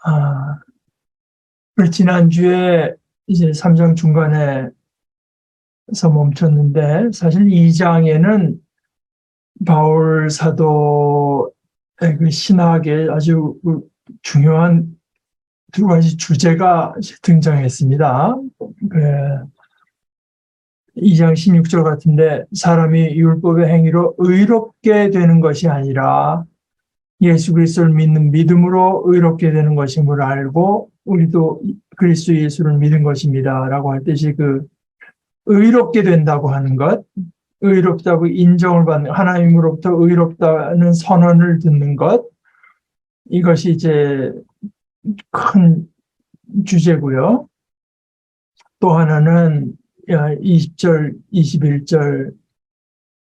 아, 지난주에 이제 3장 중간에서 멈췄는데, 사실 2장에는 바울 사도의 그 신학의 아주 중요한 두 가지 주제가 등장했습니다. 2장 16절 같은데, 사람이 율법의 행위로 의롭게 되는 것이 아니라 예수 그리스도를 믿는 믿음으로 의롭게 되는 것임을 알고 우리도 그리스도 예수를 믿은 것입니다. 라고 할 때 그 의롭게 된다고 하는 것, 의롭다고 인정을 받는, 하나님으로부터 의롭다는 선언을 듣는 것, 이것이 이제 큰 주제고요. 또 하나는 20절, 21절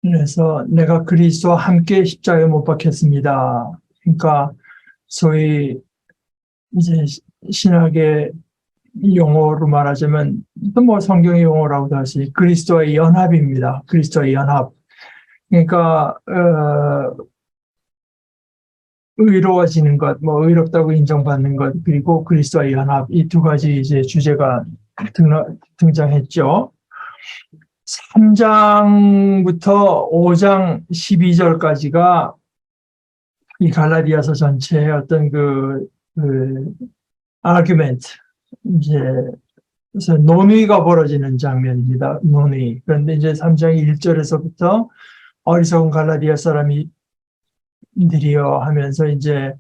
그래서 내가 그리스도와 함께 십자가에 못 박혔습니다. 그러니까 소위 이제 신학의 용어로 말하자면 또 뭐 성경의 용어라고도 할 수 있는 그리스도의 연합입니다. 그리스도의 연합. 그러니까 의로워지는 것, 뭐 의롭다고 인정받는 것, 그리고 그리스도의 연합, 이 두 가지 이제 주제가 등장했죠. 3장부터 5장 12절까지가 이 갈라디아서 전체의 어떤 아규멘트, 이제, 그래서 논의가 벌어지는 장면입니다. 논의. 그런데 이제 3장 1절에서부터 어리석은 갈라디아 사람들이여 하면서 이제,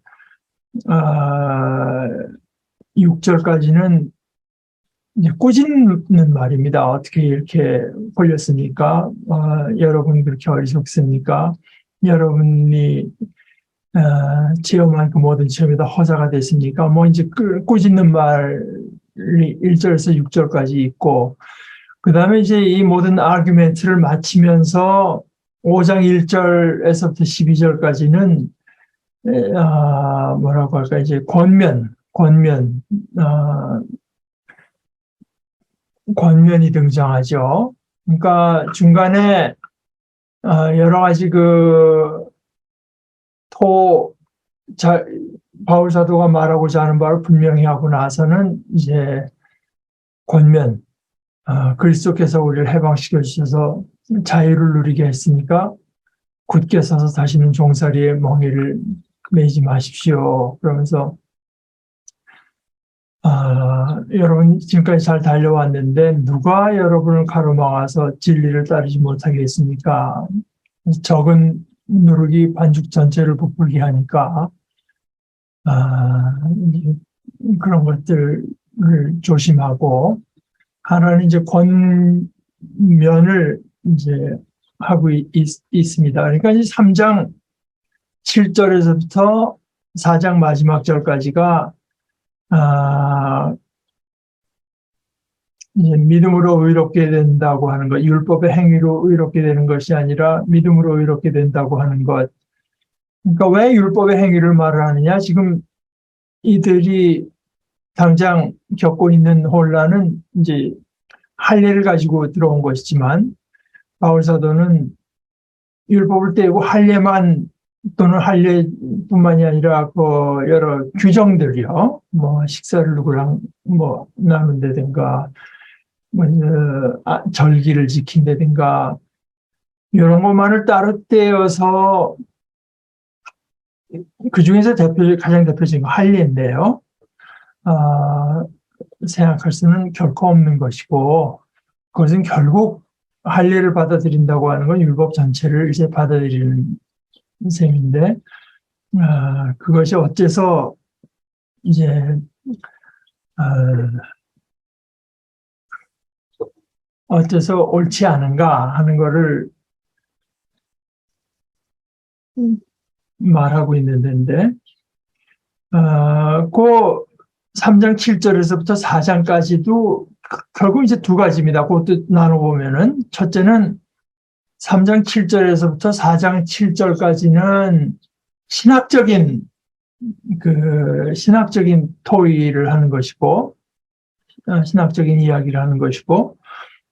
6절까지는 이제 꾸짖는 말입니다. 어떻게 이렇게 걸렸습니까? 여러분 그렇게 어리석습니까? 여러분이 체험한 그 모든 체험이 다 허사가 됐습니까? 뭐 이제 꾸짖는 말이 1절에서 6절까지 있고, 그 다음에 이제 이 모든 아규멘트를 마치면서 5장 1절에서부터 12절까지는 뭐라고 할까, 이제 권면이 등장하죠. 그러니까 중간에 여러 가지 바울 사도가 말하고자 하는 바를 분명히 하고 나서는 이제 권면, 그리스도께서 우리를 해방시켜 주셔서 자유를 누리게 했으니까 굳게 서서 다시는 종살이의 멍에를 매지 마십시오. 그러면서 여러분 지금까지 잘 달려왔는데 누가 여러분을 가로막아서 진리를 따르지 못하게 했습니까? 적은 누룩이 반죽 전체를 부풀게 하니까 그런 것들을 조심하고, 하나는 이제 권면을 이제 하고 있습니다. 그러니까 이제 3장 7절에서부터 4장 마지막 절까지가 이제 믿음으로 의롭게 된다고 하는 것, 율법의 행위로 의롭게 되는 것이 아니라 믿음으로 의롭게 된다고 하는 것. 그러니까 왜 율법의 행위를 말을 하느냐? 지금 이들이 당장 겪고 있는 혼란은 이제 할례를 가지고 들어온 것이지만, 바울 사도는 율법을 떼고 할례만, 또는 할례뿐만이 아니라 여러 규정들이요, 뭐 식사를 누구랑 뭐 나눈다든가, 뭐 절기를 지킨다든가, 이런 것만을 따로 떼어서 그 중에서 가장 대표적인 건 할례인데요. 생각할 수는 결코 없는 것이고, 그것은 결국 할례를 받아들인다고 하는 건 율법 전체를 이제 받아들이는 셈인데, 그것이 어째서 이제 어째서 옳지 않은가 하는 거를 말하고 있는 데인데, 그 3장 7절에서부터 4장까지도 결국 이제 두 가지입니다. 그것도 나눠보면은, 첫째는 3장 7절에서부터 4장 7절까지는 신학적인 토의를 하는 것이고, 신학적인 이야기를 하는 것이고,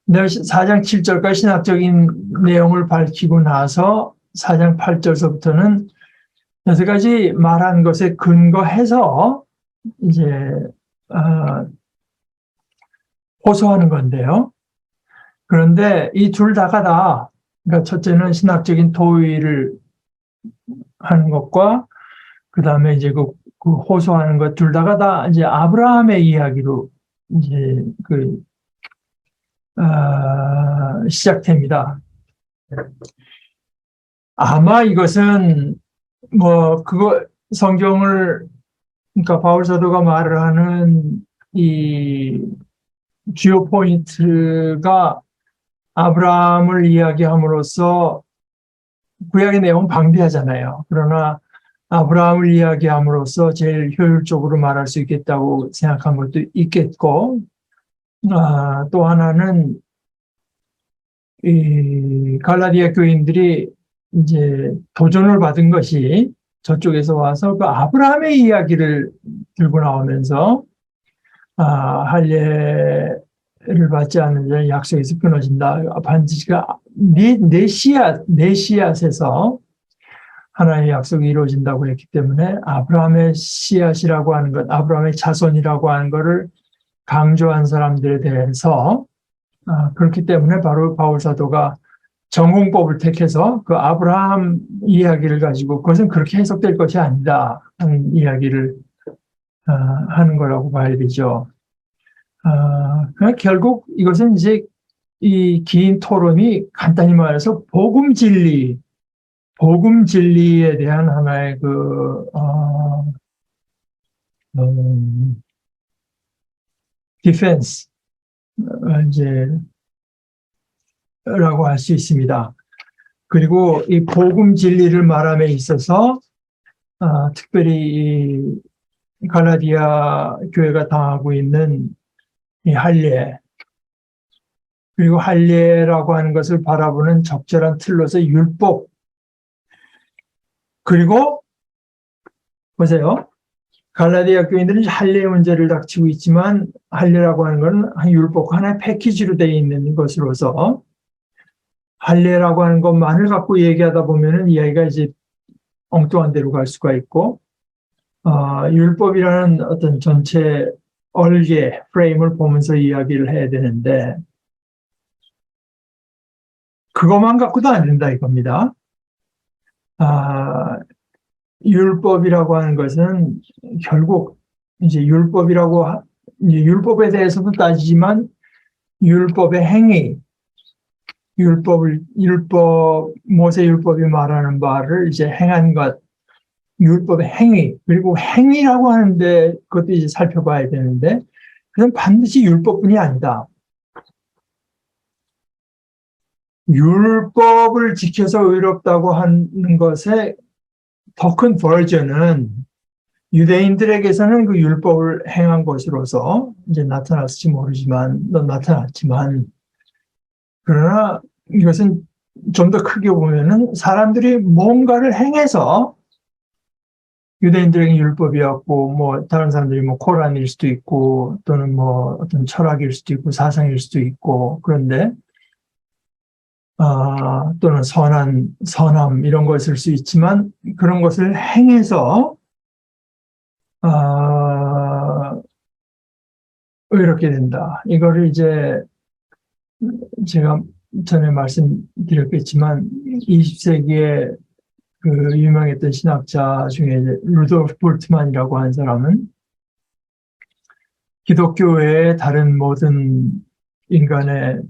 4장 7절까지 신학적인 내용을 밝히고 나서 4장 8절서부터는 여러 가지 말한 것에 근거해서 이제 어, 호소하는 건데요. 그런데 이 둘 다가 그러니까 첫째는 신학적인 도의를 하는 것과 그 다음에 이제 그 호소하는 것 둘 다가 이제 아브라함의 이야기로 이제 시작됩니다. 아마 이것은 뭐 그거 성경을 그러니까 바울 사도가 말을 하는 이 주요 포인트가 아브라함을 이야기함으로써 구약의 내용은 방대하잖아요. 그러나 아브라함을 이야기함으로써 제일 효율적으로 말할 수 있겠다고 생각한 것도 있겠고, 또 하나는 이 갈라디아 교인들이 이제 도전을 받은 것이 저쪽에서 와서 그 아브라함의 이야기를 들고 나오면서 할례를 받지 않는 자는 약속에서 끊어진다. 반드시가 내 씨앗에서 하나님의 약속이 이루어진다고 했기 때문에 아브라함의 씨앗이라고 하는 것, 아브라함의 자손이라고 하는 것을 강조한 사람들에 대해서 그렇기 때문에 바로 바울 사도가 전공법을 택해서 그 아브라함 이야기를 가지고 그것은 그렇게 해석될 것이 아니다 하는 이야기를 하는 거라고 봐야 되죠. 결국 이것은 이제 이 긴 토론이 간단히 말해서 복음 진리에 대한 하나의 디펜스, 이제, 라고 할 수 있습니다. 그리고 이 복음 진리를 말함에 있어서, 특별히 이 갈라디아 교회가 당하고 있는 이 할례, 그리고 할례라고 하는 것을 바라보는 적절한 틀로서 율법, 그리고 보세요. 갈라디아 교인들은 할례 문제를 닥치고 있지만 할례라고 하는 것은 한 율법 하나의 패키지로 되어 있는 것으로서 할례라고 하는 것만을 갖고 얘기하다 보면은 이야기가 이제 엉뚱한 데로 갈 수가 있고 율법이라는 어떤 전체 얼개 프레임을 보면서 이야기를 해야 되는데 그것만 갖고도 안 된다 이겁니다. 율법이라고 하는 것은 결국 이제 율법에 대해서도 따지지만 율법의 행위, 모세 율법이 말하는 바를 이제 행한 것, 율법의 행위, 그리고 행위라고 하는데 그것도 이제 살펴봐야 되는데, 그건 반드시 율법뿐이 아니다. 율법을 지켜서 의롭다고 하는 것의 더 큰 버전은 유대인들에게서는 그 율법을 행한 것으로서 이제 나타났지만, 그러나 이것은 좀 더 크게 보면은 사람들이 뭔가를 행해서 유대인들에게 율법이었고, 뭐, 다른 사람들이 뭐, 코란일 수도 있고, 또는 뭐, 어떤 철학일 수도 있고, 사상일 수도 있고, 그런데, 또는 선함, 이런 것일 수 있지만, 그런 것을 행해서, 의롭게 된다. 이거를 이제, 제가 전에 말씀드렸겠지만, 20세기에 그 유명했던 신학자 중에 루돌프 볼트만이라고 하는 사람은 기독교 외의 다른 모든 인간의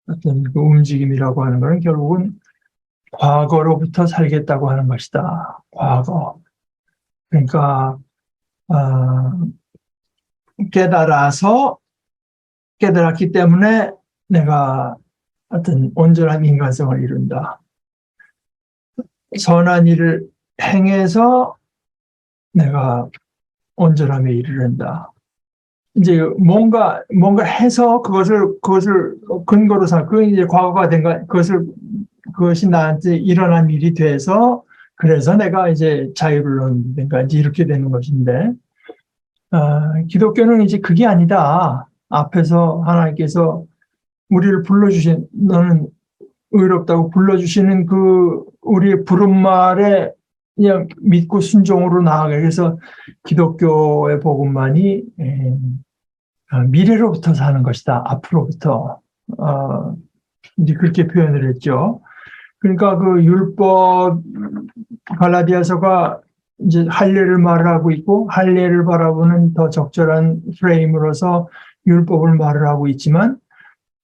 어떤 그 움직임이라고 하는 것은 결국은 과거로부터 살겠다고 하는 것이다. 과거. 그러니까 깨달았기 때문에 내가 어떤 온전한 인간성을 이룬다. 선한 일을 행해서 내가 온전함에 이르른다. 이제 뭔가 해서 그것을 근거로 그 이제 과거가 된 것, 그것이 나한테 일어난 일이 돼서 그래서 내가 이제 자유를 얻는가 이제 이렇게 되는 것인데, 기독교는 이제 그게 아니다. 앞에서 하나님께서 우리를 너는 의롭다고 불러주시는 그 우리의 부름말에 그냥 믿고 순종으로 나아가게 해서 기독교의 복음만이 미래로부터 사는 것이다. 앞으로부터. 이제 그렇게 표현을 했죠. 그러니까 그 율법, 갈라디아서가 이제 할례를 말을 하고 있고, 할례를 바라보는 더 적절한 프레임으로서 율법을 말을 하고 있지만,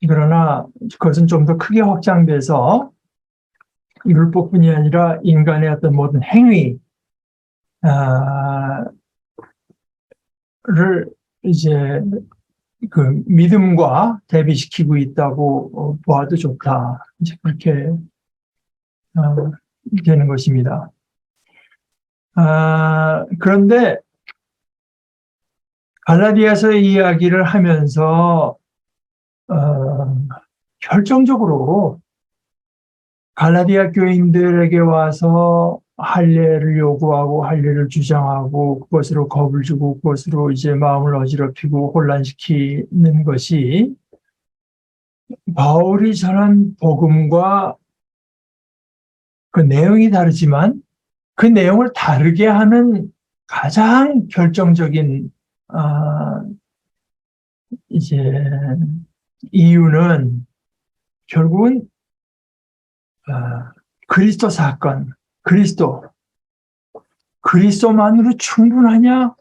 그러나 그것은 좀 더 크게 확장돼서 율법뿐이 아니라 인간의 어떤 모든 행위, 를 이제 그 믿음과 대비시키고 있다고 보아도 좋다. 이제 그렇게 되는 것입니다. 그런데 갈라디아서의 이야기를 하면서 결정적으로 갈라디아 교인들에게 와서 할례를 요구하고 할례를 주장하고 그것으로 겁을 주고 그것으로 이제 마음을 어지럽히고 혼란시키는 것이 바울이 전한 복음과 그 내용이 다르지만 그 내용을 다르게 하는 가장 결정적인 이제 이유는 결국은 그리스도 사건, 그리스도만으로 충분하냐?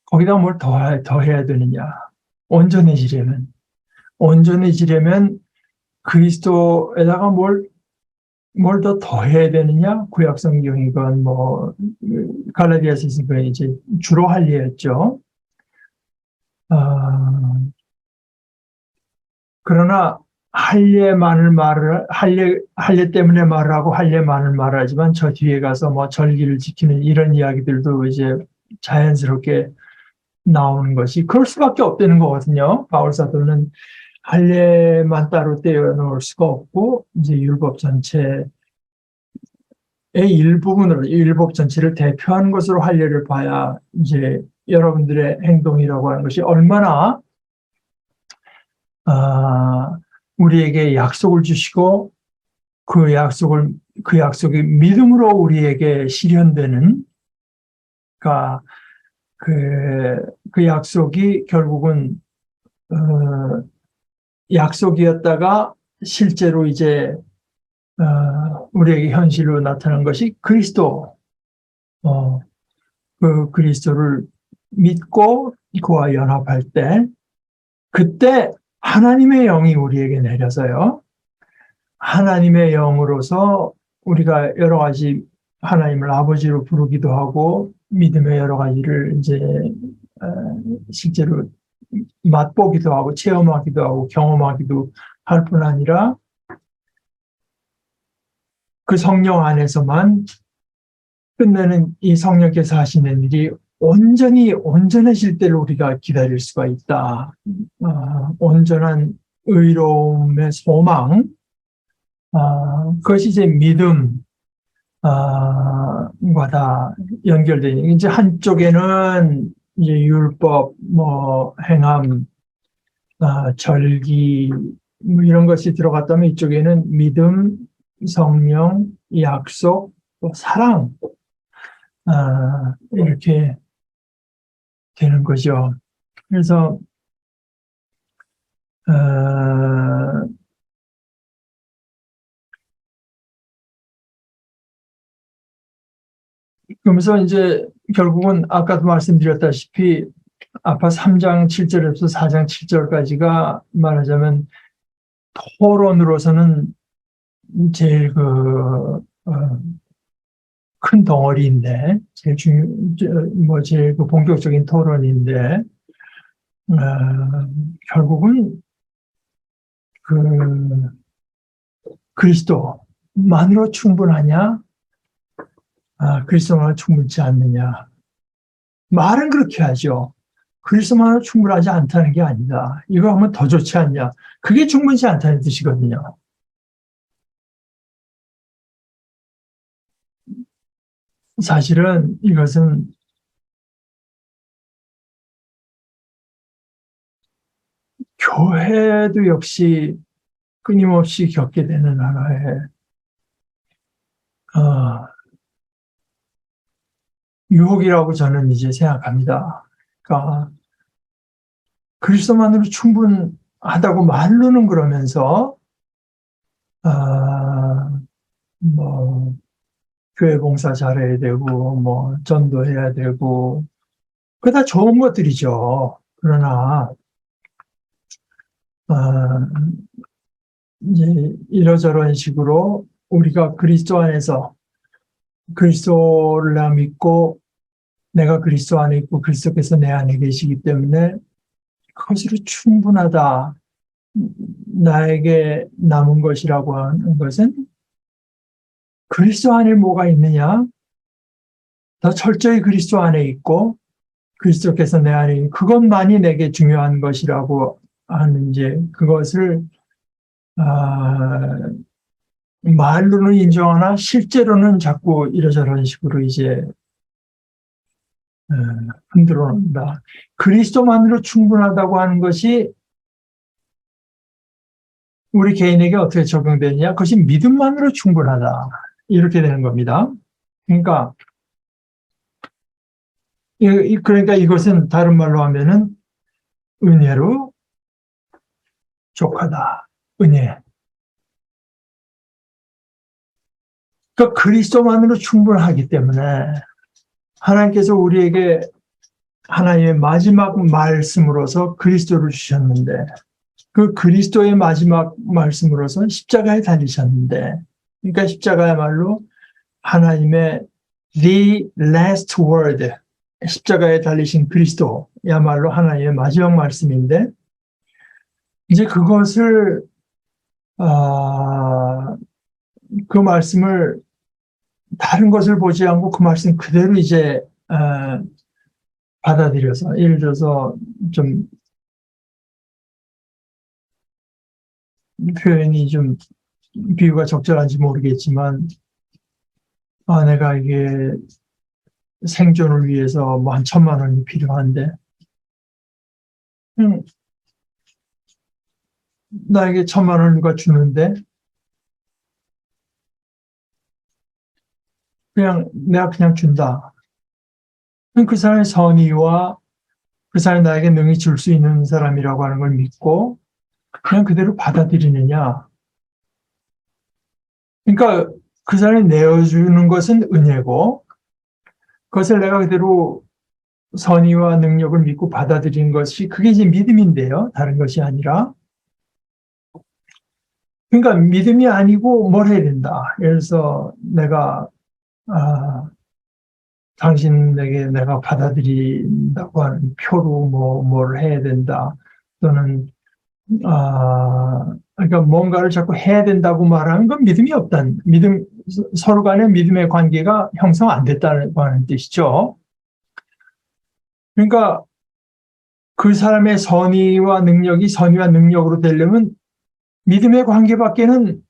거기다 뭘 더 해야 되느냐? 온전해지려면 그리스도에다가 뭘 더 더해야 되느냐? 구약 성경이건 뭐 갈라디아서에서 이제 주로 할례였죠. 그러나 할례 때문에 말을 하고 할례만을 말하지만 저 뒤에 가서 뭐 절기를 지키는 이런 이야기들도 이제 자연스럽게 나오는 것이 그럴 수밖에 없다는 거거든요. 바울 사도는 할례만 따로 떼어놓을 수가 없고 이제 율법 전체의 일부분으로 율법 전체를 대표하는 것으로 할례를 봐야 이제 여러분들의 행동이라고 하는 것이 얼마나 우리에게 약속을 주시고 그 약속이 믿음으로 우리에게 실현되는 그러니까 그 약속이 결국은 약속이었다가 실제로 이제 우리에게 현실로 나타난 것이 그리스도 그 그리스도를 믿고 그와 연합할 때 그때 하나님의 영이 우리에게 내려서요. 하나님의 영으로서 우리가 여러 가지 하나님을 아버지로 부르기도 하고 믿음의 여러 가지를 이제 실제로 맛보기도 하고 체험하기도 하고 경험하기도 할 뿐 아니라 그 성령 안에서만 끝내는 이 성령께서 하시는 일이 온전히 온전해질 때를 우리가 기다릴 수가 있다. 온전한 의로움의 소망, 그것이 이제 믿음, 다 연결되는. 이제 한쪽에는 이제 율법, 뭐 행함, 절기 뭐 이런 것이 들어갔다면 이쪽에는 믿음, 성령, 약속, 또 사랑 이렇게 되는 거죠. 그래서 그러면서 이제 결국은 아까도 말씀드렸다시피 아파 3장 7절에서 4장 7절까지가 말하자면 토론으로서는 제일 큰 덩어리인데 제일 그 본격적인 토론인데 결국은 그 그리스도만으로 충분하냐? 그리스도만으로 충분치 않느냐? 말은 그렇게 하죠. 그리스도만으로 충분하지 않다는 게 아니다. 이거 하면 더 좋지 않냐? 그게 충분치 않다는 뜻이거든요. 사실은 이것은 교회도 역시 끊임없이 겪게 되는 하나의 어, 유혹이라고 저는 이제 생각합니다. 그러니까 그리스도만으로 충분하다고 말로는 그러면서 아, 뭐 교회 봉사 잘해야 되고 뭐 전도해야 되고 그게 다 좋은 것들이죠. 그러나 아, 이제 이러저런 식으로 우리가 그리스도 안에서 그리스도를 나 믿고 내가 그리스도 안에 있고 그리스도께서 내 안에 계시기 때문에 그것으로 충분하다. 나에게 남은 것이라고 하는 것은 그리스도 안에 뭐가 있느냐? 더 철저히 그리스도 안에 있고 그리스도께서 내 안에 있는 그것만이 내게 중요한 것이라고 하는 이제 그것을 아, 말로는 인정하나 실제로는 자꾸 이러저런 식으로 이제 어, 흔들어 놓는다. 그리스도만으로 충분하다고 하는 것이 우리 개인에게 어떻게 적용되느냐? 그것이 믿음만으로 충분하다. 이렇게 되는 겁니다. 그러니까 그러니까 이것은 다른 말로 하면은 은혜로 족하다. 은혜. 그러니까 그리스도만으로 충분하기 때문에 하나님께서 우리에게 하나님의 마지막 말씀으로서 그리스도를 주셨는데 그 그리스도의 마지막 말씀으로서 십자가에 달리셨는데 그러니까 십자가야말로 하나님의 the last word 십자가에 달리신 그리스도야말로 하나님의 마지막 말씀인데 이제 그것을 그 말씀을 다른 것을 보지 않고 그 말씀 그대로 이제 받아들여서 예를 들어서 좀 표현이 좀 비유가 적절한지 모르겠지만 내가 이게 생존을 위해서 뭐 한 1,000,000원이 필요한데 나에게 1,000,000원 누가 주는데 내가 그냥 준다. 그 사람의 선의와 그 사람이 나에게 능히 줄 수 있는 사람이라고 하는 걸 믿고 그냥 그대로 받아들이느냐. 그러니까 그 사람이 내어주는 것은 은혜고 그것을 내가 그대로 선의와 능력을 믿고 받아들이는 것이 그게 이제 믿음인데요. 다른 것이 아니라. 그러니까 믿음이 아니고 뭘 해야 된다. 예를 들어서 내가 당신에게 내가 받아들인다고 하는 표로 뭘 해야 된다. 또는 그러니까 뭔가를 자꾸 해야 된다고 말하는 건 믿음이 없다는 믿음 서로 간의 믿음의 관계가 형성 안 됐다고 하는 뜻이죠. 그러니까 그 사람의 선의와 능력으로 되려면 믿음의 관계밖에는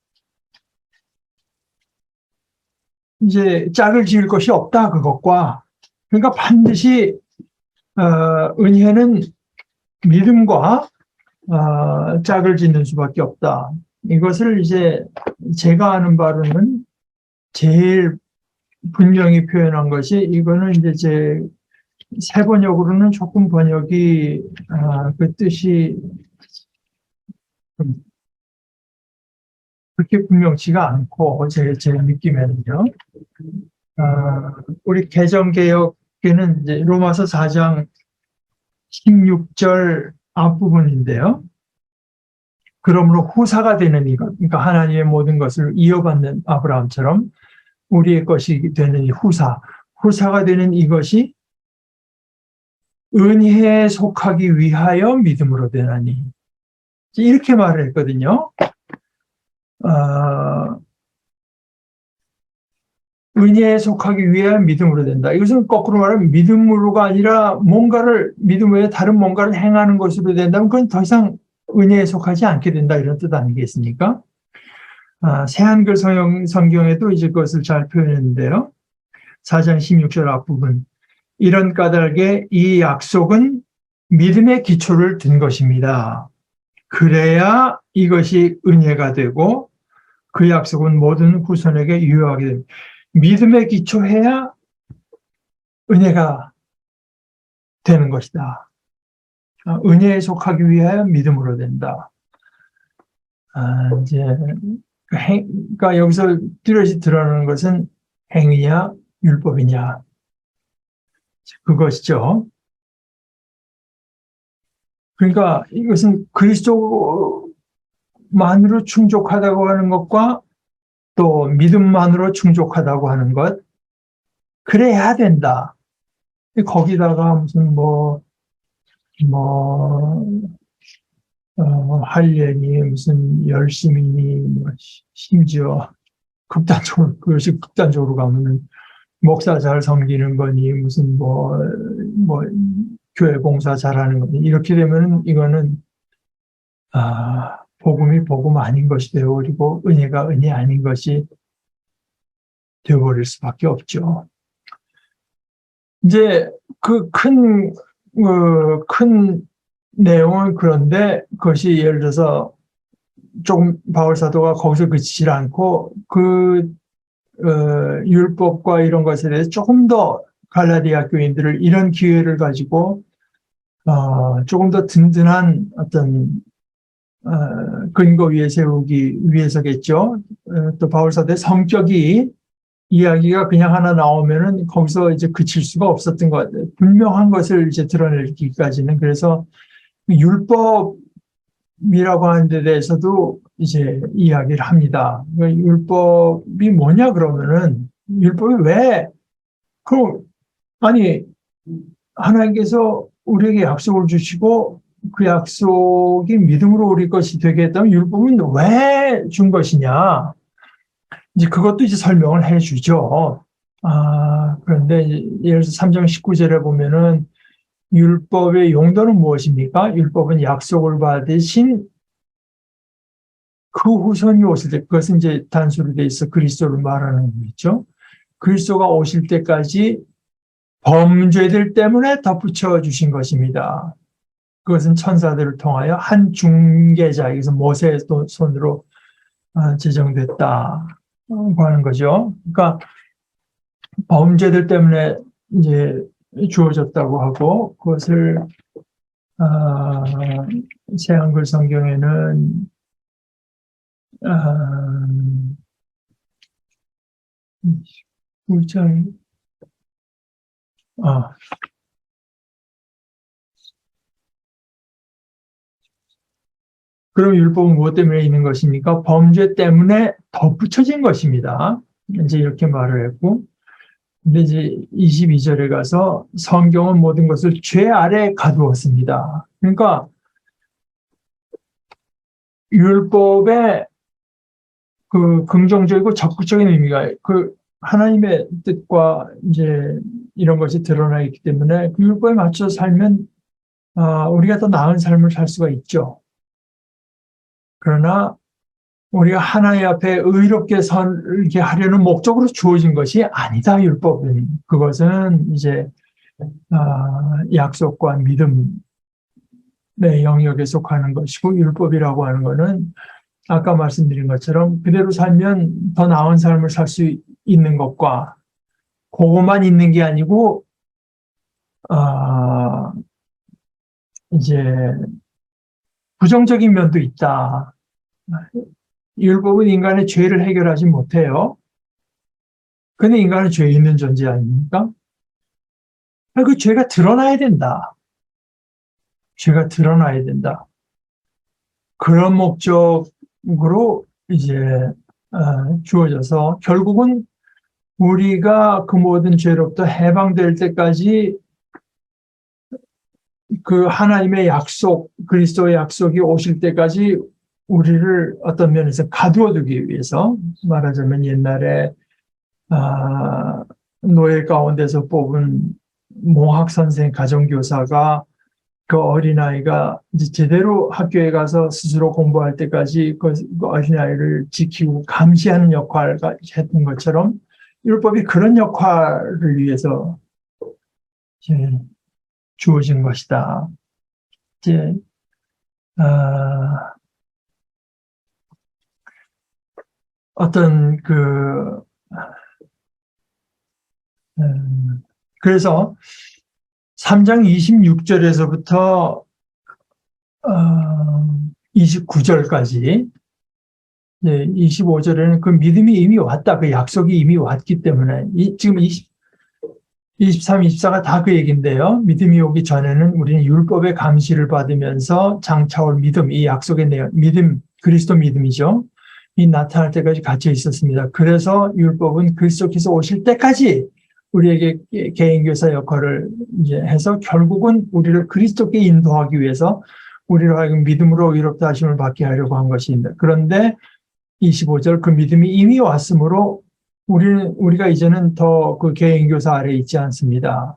이제 짝을 지을 것이 없다 그것과 그러니까 반드시 은혜는 믿음과 짝을 짓는 수밖에 없다. 이것을 이제 제가 아는 바로는 제일 분명히 표현한 것이 이거는 이제 제 세번역으로는 조금 번역이 그 뜻이 그렇게 분명치가 않고 제 느낌에는요. 우리 개정개혁에는 이제 로마서 4장 16절 앞부분인데요. 그러므로 후사가 되는 이것, 그러니까 하나님의 모든 것을 이어받는 아브라함처럼 우리의 것이 되는 이 후사가 되는 이것이 은혜에 속하기 위하여 믿음으로 되나니 이렇게 말을 했거든요. 은혜에 속하기 위하여 믿음으로 된다. 이것은 거꾸로 말하면 믿음으로가 아니라 믿음 외에 다른 뭔가를 행하는 것으로 된다면 그건 더 이상 은혜에 속하지 않게 된다 이런 뜻 아니겠습니까? 새한글 성경에도 이제 그것을 잘 표현했는데요. 4장 16절 앞부분. 이런 까닭에 이 약속은 믿음의 기초를 둔 것입니다. 그래야 이것이 은혜가 되고 그 약속은 모든 후손에게 유효하게 됩니다. 믿음에 기초해야 은혜가 되는 것이다. 은혜에 속하기 위하여 믿음으로 된다. 이제 그러니까 여기서 뚜렷이 드러나는 것은 행위냐 율법이냐 그것이죠. 그러니까 이것은 그리스도만으로 충족하다고 하는 것과 또 믿음만으로 충족하다고 하는 것, 그래야 된다. 거기다가 무슨 할례니 무슨 열심이니 심지어 그것이 극단적으로 가면은 목사 잘 섬기는 거니 무슨 교회 봉사 잘하는 거니 이렇게 되면은 이거는 복음이 복음 아닌 것이 되어버리고 은혜가 은혜 아닌 것이 되어버릴 수밖에 없죠. 이제 큰 내용은 그런데 그것이 예를 들어서 조금 바울 사도가 거기서 그치질 않고 율법과 이런 것에 대해서 조금 더 갈라디아 교인들을 이런 기회를 가지고 조금 더 든든한 어떤 근거 위에 세우기 위해서겠죠. 또 바울 사도의 성격이 이야기가 그냥 하나 나오면은 거기서 이제 그칠 수가 없었던 것 같아요. 분명한 것을 이제 드러내기까지는. 그래서 율법이라고 하는 데 대해서도 이제 이야기를 합니다. 율법이 뭐냐 그러면은 율법이 아니 하나님께서 우리에게 약속을 주시고 그 약속이 믿음으로 우리 것이 되게 했다면 율법은 왜 준 것이냐? 이제 그것도 이제 설명을 해주죠. 그런데 예를 들어서 3장 19절에 보면은 율법의 용도는 무엇입니까? 율법은 약속을 받으신 그 후손이 오실 때, 그것은 이제 단수로 돼 있어 그리스도를 말하는 거겠죠. 그리스도가 오실 때까지 범죄들 때문에 덧붙여 주신 것입니다. 그것은 천사들을 통하여 한 중개자, 여기서 모세의 손으로 제정됐다고 하는 거죠. 그러니까 범죄들 때문에 이제 주어졌다고 하고 그것을 새한글 성경에는 9장 그럼 율법은 무엇 때문에 있는 것입니까? 범죄 때문에 덧붙여진 것입니다. 이제 이렇게 말을 했고, 근데 이제 22절에 가서 성경은 모든 것을 죄 아래 가두었습니다. 그러니까 율법의 그 긍정적이고 적극적인 의미가 그 하나님의 뜻과 이제 이런 것이 드러나 있기 때문에 그 율법에 맞춰 살면 우리가 더 나은 삶을 살 수가 있죠. 그러나 우리가 하나님 앞에 의롭게 살게 하려는 목적으로 주어진 것이 아니다. 율법은 그것은 이제 약속과 믿음의 영역에 속하는 것이고 율법이라고 하는 것은 아까 말씀드린 것처럼 그대로 살면 더 나은 삶을 살 수 있는 것과 그것만 있는 게 아니고 이제 부정적인 면도 있다. 율법은 인간의 죄를 해결하지 못해요. 근데 인간은 죄 있는 존재 아닙니까? 그 죄가 드러나야 된다. 죄가 드러나야 된다. 그런 목적으로 이제 주어져서 결국은 우리가 그 모든 죄로부터 해방될 때까지 그 하나님의 약속, 그리스도의 약속이 오실 때까지 우리를 어떤 면에서 가두어두기 위해서 말하자면 옛날에 노예 가운데서 뽑은 몽학 선생 가정교사가 그 어린아이가 이제 제대로 학교에 가서 스스로 공부할 때까지 그 어린아이를 지키고 감시하는 역할을 했던 것처럼 율법이 그런 역할을 위해서 이제 주어진 것이다. 이제 어떤 그래서 3장 26절에서부터 29절까지 25절에는 그 믿음이 이미 왔다. 그 약속이 이미 왔기 때문에 지금 23, 24가 다 그 얘기인데요. 믿음이 오기 전에는 우리는 율법의 감시를 받으면서 장차올 믿음, 이 약속의 내용, 믿음, 그리스도 믿음이죠. 이 나타날 때까지 갇혀 있었습니다. 그래서 율법은 그리스도께서 오실 때까지 우리에게 개인교사 역할을 이제 해서 결국은 우리를 그리스도께 인도하기 위해서 우리로 하여금 믿음으로 의롭다 하심을 받게 하려고 한 것입니다. 그런데 25절 그 믿음이 이미 왔으므로 우리가 이제는 더 그 개인교사 아래에 있지 않습니다.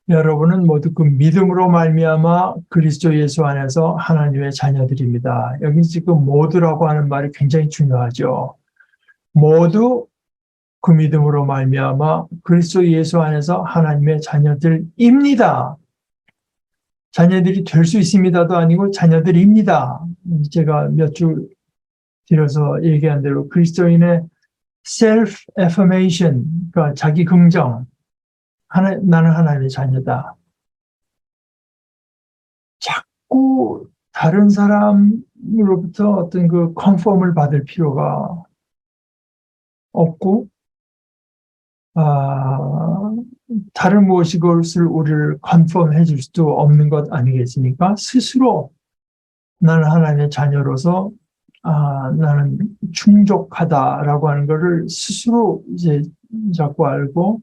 여러분은 모두 그 믿음으로 말미암아 그리스도 예수 안에서 하나님의 자녀들입니다. 여기 지금 모두라고 하는 말이 굉장히 중요하죠. 모두 그 믿음으로 말미암아 그리스도 예수 안에서 하나님의 자녀들입니다. 자녀들이 될 수 있습니다도 아니고 자녀들입니다. 제가 몇 주 들어서 얘기한 대로 그리스도인의 self-affirmation, 그러니까 자기 긍정, 나는 하나님의 자녀다. 자꾸 다른 사람으로부터 어떤 그 컨펌을 받을 필요가 없고, 다른 무엇이 그것을 우리를 컨펌해 줄 수도 없는 것 아니겠습니까? 스스로 나는 하나님의 자녀로서 나는 충족하다라고 하는 것을 스스로 이제 자꾸 알고,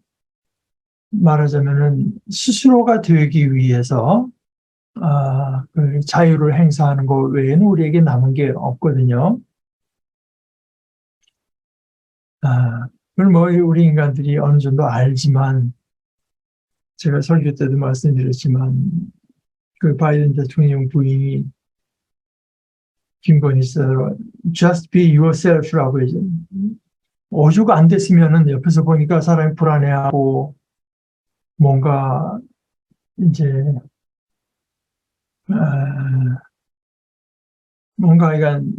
말하자면은 스스로가 되기 위해서 그 자유를 행사하는 것 외에는 우리에게 남은 게 없거든요. 그걸 뭐 우리 인간들이 어느 정도 알지만, 제가 설교 때도 말씀드렸지만 그 바이든 대통령 부인이 김건희 씨로 just be yourself라고 해서 오주가 안 됐으면은 옆에서 보니까 사람이 불안해하고 뭔가 이제 뭔가 이건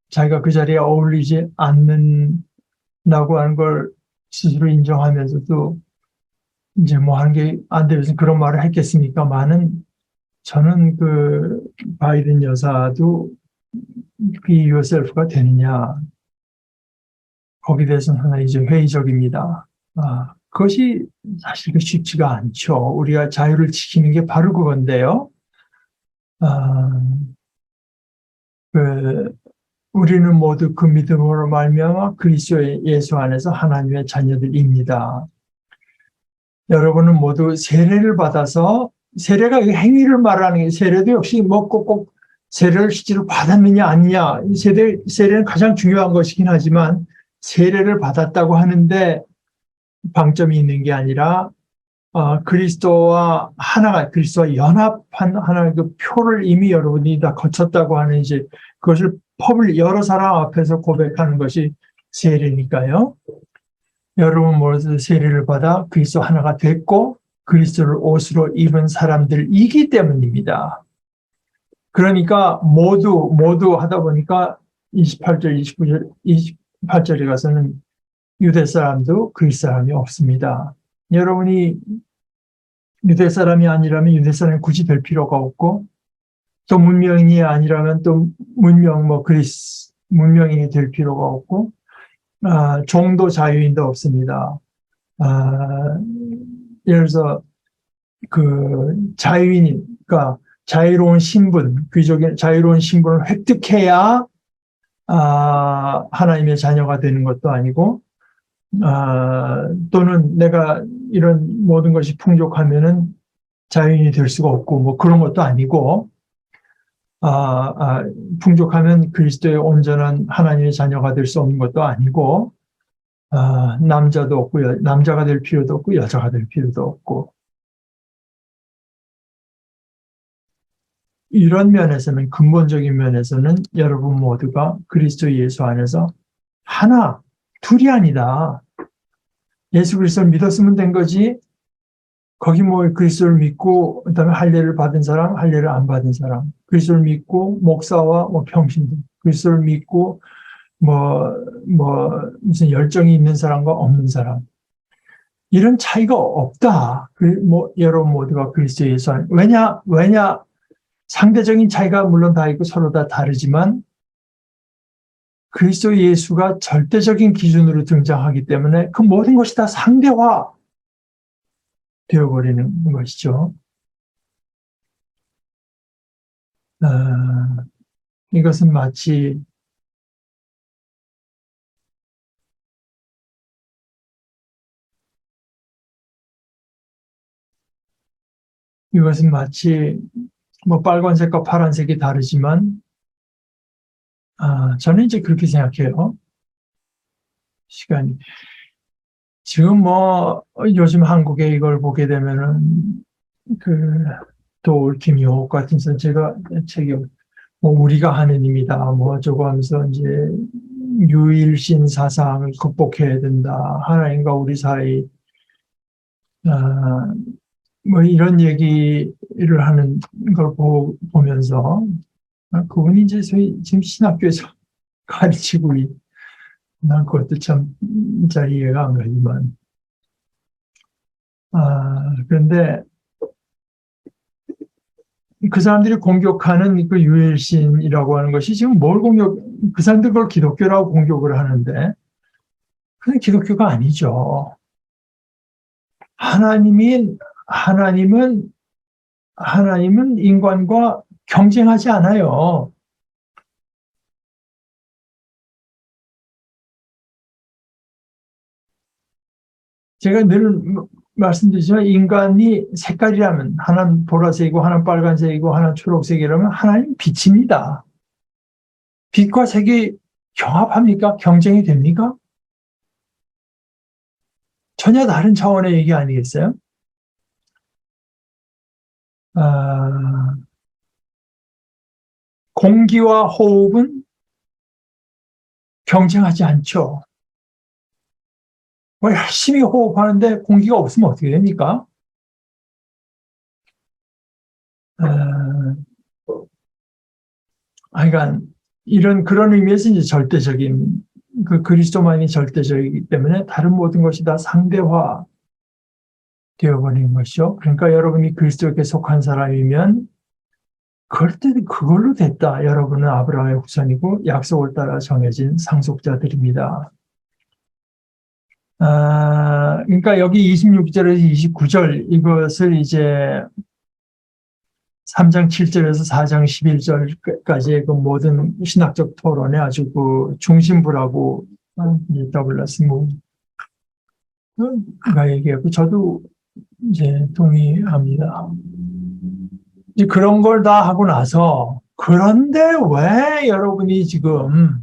자기가 그 자리에 어울리지 않는다고 하는 걸 스스로 인정하면서도 이제 뭐 하는 게 안 되면서 그런 말을 했겠습니까만은, 저는 그 바이든 여사도 be yourself가 되느냐, 거기에 대해서는 하나 이제 회의적입니다. 그것이 사실 쉽지가 않죠. 우리가 자유를 지키는 게 바로 그건데요. 우리는 모두 그 믿음으로 말미암아 그리스도 예수 안에서 하나님의 자녀들입니다. 여러분은 모두 세례를 받아서, 세례가 행위를 말하는 게, 세례도 역시 뭐 꼭 세례를 실제로 받았느냐 아니냐, 세례는 가장 중요한 것이긴 하지만 세례를 받았다고 하는데 방점이 있는 게 아니라 그리스도와 연합한 하나의 그 표를 이미 여러분이 다 거쳤다고 하는, 이제 그것을 여러 사람 앞에서 고백하는 것이 세례니까요. 여러분 모두 세례를 받아 그리스도 하나가 됐고 그리스도를 옷으로 입은 사람들이기 때문입니다. 그러니까 모두 하다 보니까 28절, 29절, 28절에 가서는 유대 사람도 그리스 사람이 없습니다. 여러분이 유대 사람이 아니라면 유대 사람이 굳이 될 필요가 없고, 또 문명인이 아니라면 또 문명인이 될 필요가 없고, 종도 자유인도 없습니다. 예를 들어서 그 그러니까 자유로운 신분, 귀족의 자유로운 신분을 획득해야 하나님의 자녀가 되는 것도 아니고, 또는 내가 이런 모든 것이 풍족하면은 자유인이 될 수가 없고, 뭐 그런 것도 아니고, 풍족하면 그리스도의 온전한 하나님의 자녀가 될 수 없는 것도 아니고, 남자도 없고, 남자가 될 필요도 없고, 여자가 될 필요도 없고, 이런 면에서는, 근본적인 면에서는 여러분 모두가 그리스도 예수 안에서 하나, 둘이 아니다. 예수 그리스도를 믿었으면 된 거지, 거기 뭐 그리스도를 믿고 그다음에 할례를 받은 사람, 할례를 안 받은 사람, 그리스도를 믿고 목사와 뭐 평신도, 그리스도를 믿고 무슨 열정이 있는 사람과 없는 사람. 이런 차이가 없다. 여러분 모두가 그리스도 예수 안에. 왜냐, 상대적인 차이가 물론 다 있고 서로 다 다르지만 그리스도 예수가 절대적인 기준으로 등장하기 때문에 그 모든 것이 다 상대화 되어버리는 것이죠. 이것은 마치 빨간색과 파란색이 다르지만, 저는 이제 그렇게 생각해요. 시간이. 지금 요즘 한국에 이걸 보게 되면은, 또 올킴이호 같은 제가 책이, 우리가 하느님이다, 저거 하면서 이제, 유일신 사상을 극복해야 된다. 하나님과 우리 사이, 이런 얘기를 하는 걸 보면서, 그분이 이제 지금 신학교에서 가르치고 난 그것도 참 잘 이해가 안 가지만, 그런데 그 사람들이 공격하는 그 유일신이라고 하는 것이 지금 그 사람들 그걸 기독교라고 공격을 하는데, 그건 기독교가 아니죠. 하나님은 인간과 경쟁하지 않아요. 제가 늘 말씀드리지만 인간이 색깔이라면 하나는 보라색이고 하나는 빨간색이고 하나는 초록색이라면 하나님 빛입니다. 빛과 색이 경합합니까? 경쟁이 됩니까? 전혀 다른 차원의 얘기 아니겠어요? 공기와 호흡은 경쟁하지 않죠. 열심히 호흡하는데 공기가 없으면 어떻게 됩니까? 그러니까 그런 의미에서 이제 절대적인 그리스도만이 절대적이기 때문에 다른 모든 것이 다 상대화 되어버리는 것이죠. 그러니까 여러분이 그리스도께 속한 사람이면 그걸로 됐다. 여러분은 아브라함의 후손이고 약속을 따라 정해진 상속자들입니다. 그러니까 여기 26절에서 29절 이것을 이제 3장 7절에서 4장 11절까지의 그 모든 신학적 토론에 아주 그 중심부라고 더글라스 무가 얘기했고 저도 이제 동의합니다. 이제 그런 걸 다 하고 나서 그런데 왜 여러분이 지금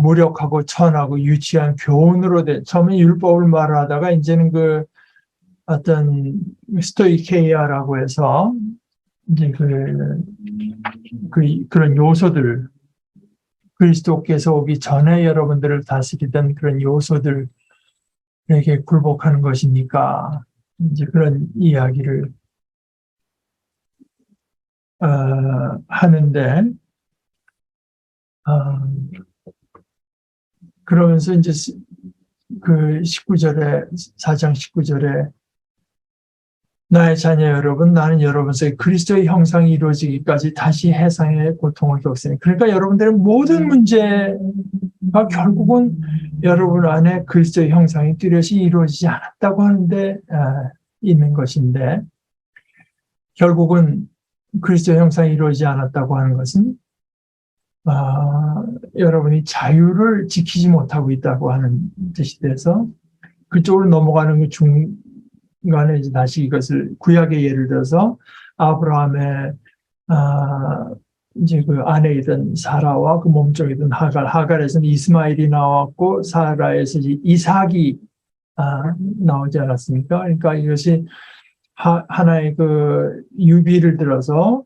무력하고 천하고 유치한 교훈으로 처음에 율법을 말하다가 이제는 어떤 스토이케이아라고 해서 이제 그런 요소들 그리스도께서 오기 전에 여러분들을 다스리던 그런 요소들에게 굴복하는 것입니까? 이제 그런 이야기를 하는데 그러면서 이제 19절에 4장 19절에 나의 자녀 여러분, 나는 여러분 속에 그리스도의 형상이 이루어지기까지 다시 해상의 고통을 겪으니. 그러니까 여러분들의 모든 문제가 결국은 여러분 안에 그리스도의 형상이 뚜렷이 이루어지지 않았다고 하는데 있는 것인데 결국은 그리스도의 형상이 이루어지지 않았다고 하는 것은 여러분이 자유를 지키지 못하고 있다고 하는 뜻이 돼서 그쪽으로 넘어가는 그 중간에 이제 다시 이것을 구약의 예를 들어서 아브라함의 이제 그 아내이던 사라와 그 몸종이던 하갈에서는 이스마엘이 나왔고 사라에서 이삭이 나오지 않았습니까? 그러니까 이것이 하나의 그 유비를 들어서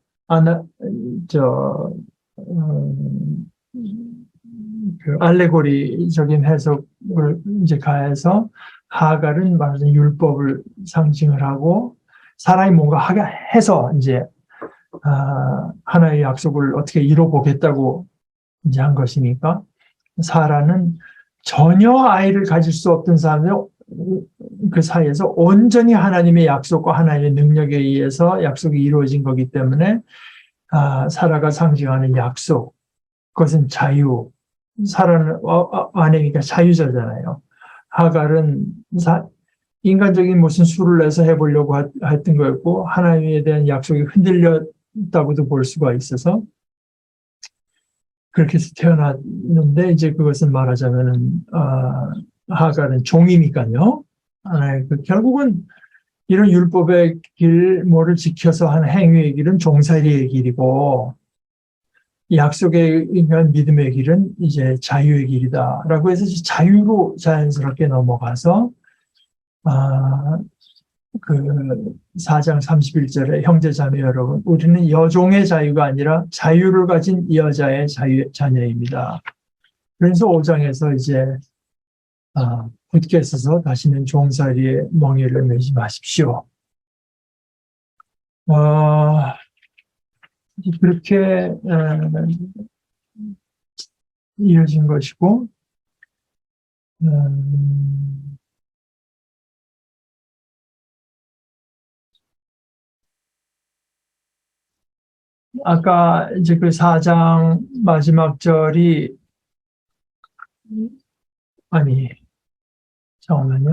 그 알레고리적인 해석을 이제 가해서 하갈은 말하자면 율법을 상징을 하고 사람이 뭔가 하게 해서 이제 하나의 약속을 어떻게 이뤄보겠다고 이제 한 것이니까 사라는 전혀 아이를 가질 수 없던 사람이 그 사이에서 온전히 하나님의 약속과 하나님의 능력에 의해서 약속이 이루어진 거기 때문에 사라가 상징하는 약속, 그것은 자유. 사라는 아내니까 자유자잖아요. 하갈은 인간적인 무슨 수를 내서 해보려고 했던 거였고 하나님에 대한 약속이 흔들렸다고도 볼 수가 있어서 그렇게 해서 태어났는데 이제 그것은 말하자면은 하갈은 종이니까요. 결국은 이런 율법의 길, 뭐를 지켜서 하는 행위의 길은 종살이의 길이고, 약속에 의한 믿음의 길은 이제 자유의 길이다라고 해서 자유로 자연스럽게 넘어가서, 그 4장 31절에 형제자매 여러분, 우리는 여종의 자유가 아니라 자유를 가진 여자의 자녀입니다. 그래서 5장에서 이제 굳게 서서 다시는 종살이의 멍에를 매지 마십시오. 그렇게 이어진 것이고, 아까 이제 그 4장 마지막 절이 아니 잠깐만요.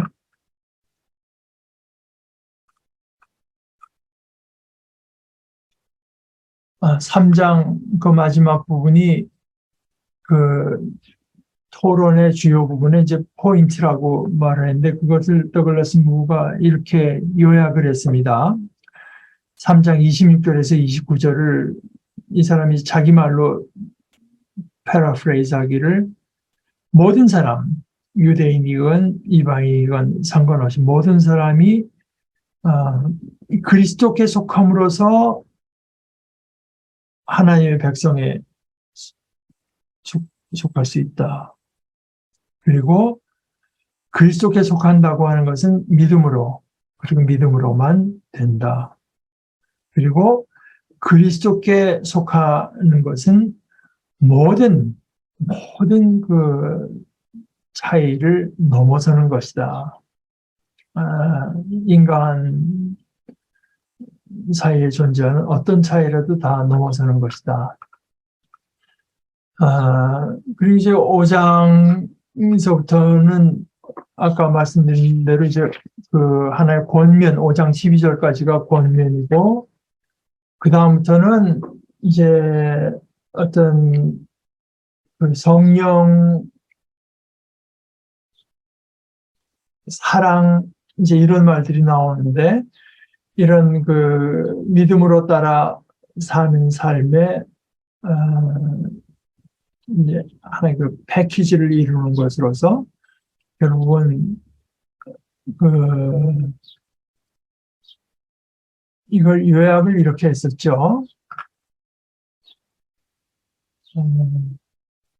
3장 그 마지막 부분이 그 토론의 주요 부분의 이제 포인트라고 말을 했는데 그것을 더글라스 무가 이렇게 요약을 했습니다. 3장 26절에서 29절을 이 사람이 자기 말로 패러프레이즈 하기를 모든 사람, 유대인이건 이방인이건 상관없이 모든 사람이 그리스도께 속함으로써 하나님의 백성에 속할 수 있다. 그리고 그리스도께 속한다고 하는 것은 믿음으로, 그리고 믿음으로만 된다. 그리고 그리스도께 속하는 것은 모든 그 차이를 넘어서는 것이다. 인간 사이에 존재하는 어떤 차이라도 다 넘어서는 것이다. 그리고 이제 5장에서부터는 아까 말씀드린 대로 이제 그 하나의 권면, 5장 12절까지가 권면이고, 그 다음부터는 이제 어떤 그 성령, 사랑, 이제 이런 말들이 나오는데, 이런 그 믿음으로 따라 사는 삶에, 이제 하나의 그 패키지를 이루는 것으로서 결국은 그 이걸 요약을 이렇게 했었죠.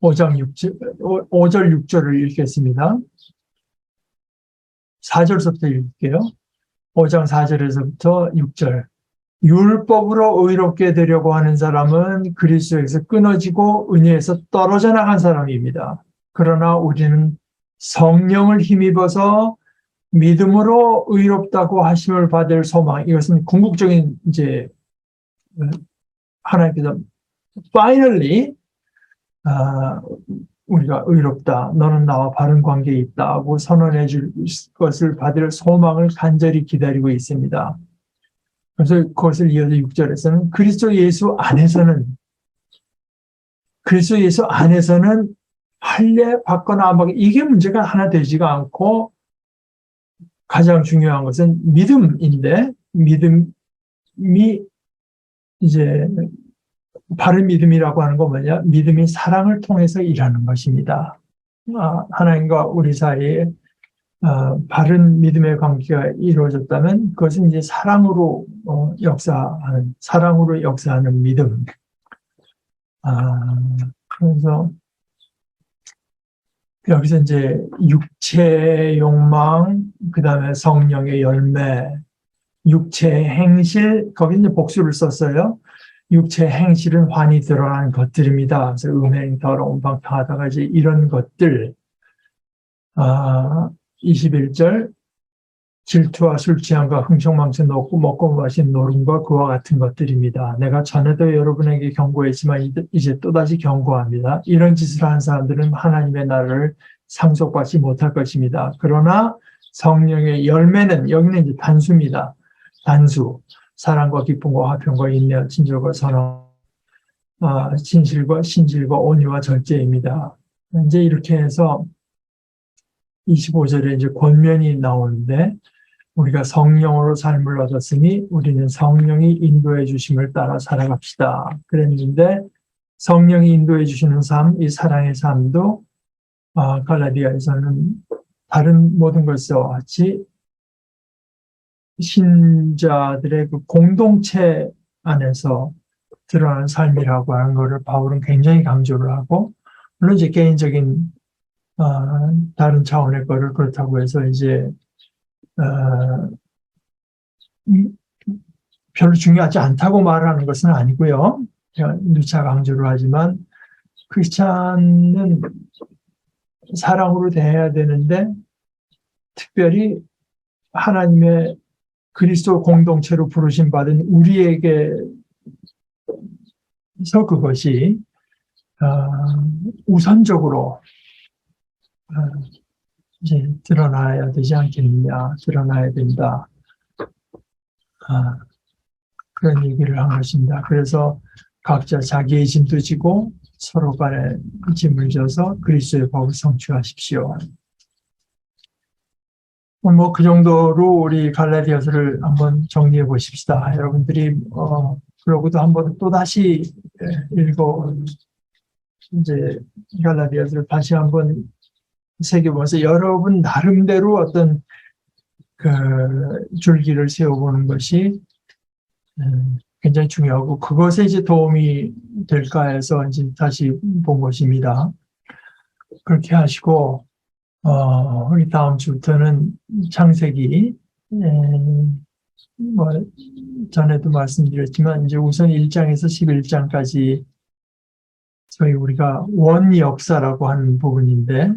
5장 6절, 5절 6절을 읽겠습니다. 4절부터 읽을게요. 5장 4절에서부터 6절. 율법으로 의롭게 되려고 하는 사람은 그리스도에서 끊어지고 은혜에서 떨어져 나간 사람입니다. 그러나 우리는 성령을 힘입어서 믿음으로 의롭다고 하심을 받을 소망, 이것은 궁극적인 이제 하나님께서 finally 우리가 의롭다, 너는 나와 바른 관계에 있다고 선언해 줄 것을 받을 소망을 간절히 기다리고 있습니다. 그래서 그것을 이어서 6절에서는 그리스도 예수 안에서는 할례 받거나 안 받거나 이게 문제가 하나 되지가 않고 가장 중요한 것은 믿음인데, 믿음이 이제 바른 믿음이라고 하는 건 뭐냐? 믿음이 사랑을 통해서 일하는 것입니다. 하나님과 우리 사이에 바른 믿음의 관계가 이루어졌다면 그것은 이제 사랑으로 역사하는 믿음. 그래서 여기서 이제 육체의 욕망, 그 다음에 성령의 열매, 육체의 행실, 거기 이제 복수를 썼어요. 육체 행실은 환히 드러난 것들입니다. 그래서 음행, 더러움, 방탕하다가 이제 이런 것들, 21절, 질투와 술 취함과 흥청망청 먹고 마신 노름과 그와 같은 것들입니다. 내가 전에도 여러분에게 경고했지만 이제 또다시 경고합니다. 이런 짓을 하는 사람들은 하나님의 나라를 상속받지 못할 것입니다. 그러나 성령의 열매는 여기는 이제 단수입니다. 단수, 사랑과 기쁨과 화평과 인내와 친절과 선한, 진실과 신실과 온유와 절제입니다. 이제 이렇게 해서 25절에 이제 권면이 나오는데, 우리가 성령으로 삶을 얻었으니 우리는 성령이 인도해 주심을 따라 살아갑시다. 그랬는데 성령이 인도해 주시는 삶, 이 사랑의 삶도 갈라디아에서는 다른 모든 것과 같이 신자들의 그 공동체 안에서 드러나는 삶이라고 하는 것을 바울은 굉장히 강조를 하고, 물론 이제 개인적인 다른 차원의 거를 그렇다고 해서 이제 별로 중요하지 않다고 말하는 것은 아니고요. 제가 누차 강조를 하지만 크리스찬은 사랑으로 대해야 되는데 특별히 하나님의 그리스도 공동체로 부르심 받은 우리에게서 그것이 우선적으로 이제 드러나야 되지 않겠느냐, 드러나야 된다. 그런 얘기를 한 것입니다. 그래서 각자 자기의 짐도 지고 서로 간에 짐을 져서 그리스도의 법을 성취하십시오. 뭐 그 정도로 우리 갈라디아서를 한번 정리해 보십시다. 여러분들이 그러고도 한번 또 다시 읽어 이제 갈라디아서를 다시 한번 새겨보면서 여러분 나름대로 어떤 그 줄기를 세워보는 것이 굉장히 중요하고 그것에 이제 도움이 될까 해서 이제 다시 본 것입니다. 그렇게 하시고 우리 다음 주부터는 창세기 뭐 전에도 말씀드렸지만 이제 우선 1장에서 11장까지 소위 우리가 원역사라고 하는 부분인데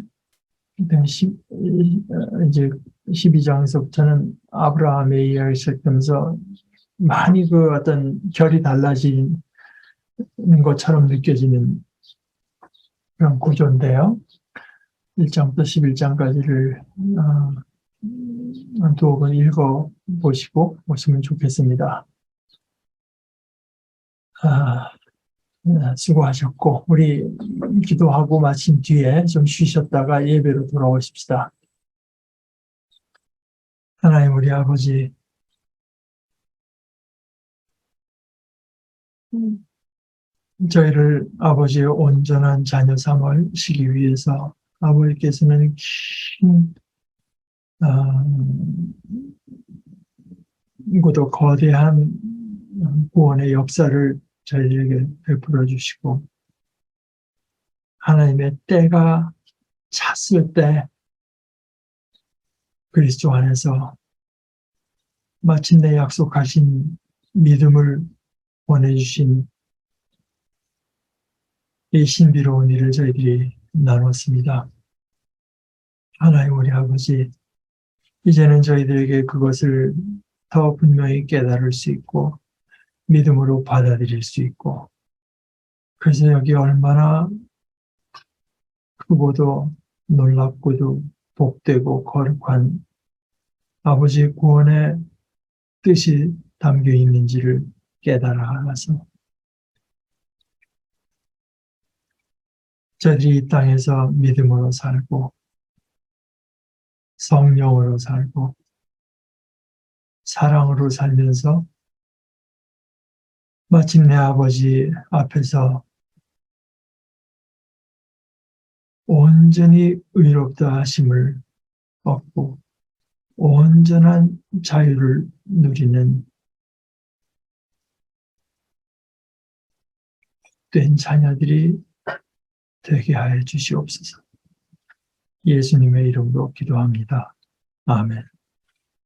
이제 12장에서부터는 아브라함의 이야기를 시작하면서 많이 그 어떤 결이 달라지는 것처럼 느껴지는 그런 구조인데요. 1장부터 11장까지를 두어 번 읽어보시고 오시면 좋겠습니다. 수고하셨고 우리 기도하고 마친 뒤에 좀 쉬셨다가 예배로 돌아오십시다. 하나님 우리 아버지, 저희를 아버지의 온전한 자녀 삼으시기 위해서 아버지께서는 긴 고도 거대한 구원의 역사를 저희에게 베풀어 주시고 하나님의 때가 찼을 때 그리스도 안에서 마침내 약속하신 믿음을 보내주신 이 신비로운 일을 저희들이 나눴습니다. 하나님 우리 아버지, 이제는 저희들에게 그것을 더 분명히 깨달을 수 있고 믿음으로 받아들일 수 있고, 그래서 여기 얼마나 크고도 놀랍고도 복되고 거룩한 아버지의 구원의 뜻이 담겨 있는지를 깨달아서 저희들이 이 땅에서 믿음으로 살고 성령으로 살고 사랑으로 살면서 마침내 아버지 앞에서 온전히 의롭다 하심을 얻고 온전한 자유를 누리는 된 자녀들이 되게 하여 주시옵소서. 예수님의 이름으로 기도합니다. 아멘.